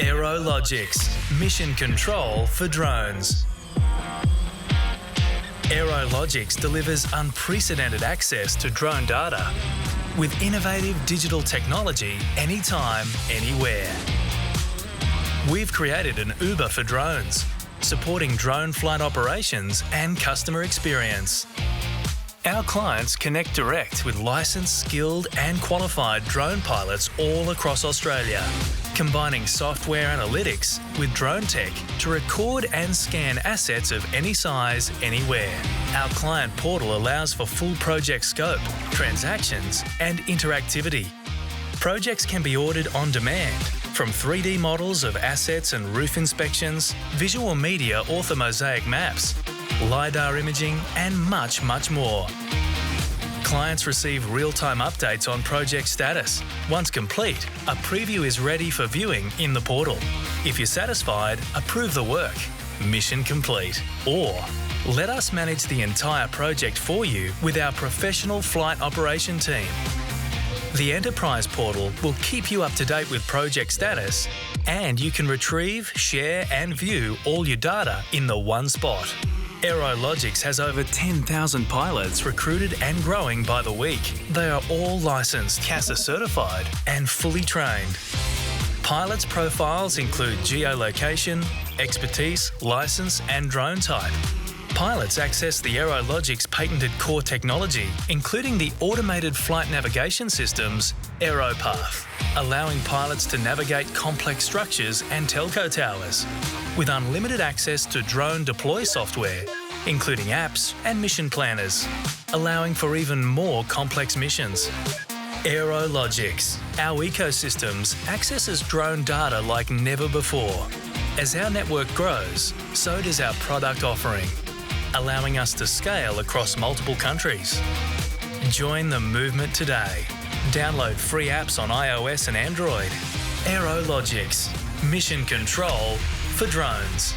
Aerologix, mission control for drones. Aerologix delivers unprecedented access to drone data with innovative digital technology anytime, anywhere. We've created an Uber for drones, supporting drone flight operations and customer experience. Our clients connect direct with licensed, skilled and qualified drone pilots all across Australia, combining software analytics with drone tech to record and scan assets of any size, anywhere. Our client portal allows for full project scope, transactions and interactivity. Projects can be ordered on demand, from 3D models of assets and roof inspections, visual media orthomosaic maps, LiDAR imaging and much more. Clients receive real-time updates on project status. Once complete, a preview is ready for viewing in the portal. If you're satisfied, approve the work. Mission complete. Or let us manage the entire project for you with our professional flight operation team. The Enterprise portal will keep you up to date with project status, and you can retrieve, share and view all your data in the one spot. Aerologix has over 10,000 pilots recruited and growing by the week. They are all licensed, CASA certified and fully trained. Pilots' profiles include geolocation, expertise, license and drone type. Pilots access the Aerologix patented core technology, including the automated flight navigation systems AeroPath, allowing pilots to navigate complex structures and telco towers, with unlimited access to drone deploy software, including apps and mission planners, allowing for even more complex missions. Aerologix, our ecosystems, accesses drone data like never before. As our network grows, so does our product offering, allowing us to scale across multiple countries. Join the movement today. Download free apps on iOS and Android. Aerologix, mission control for drones.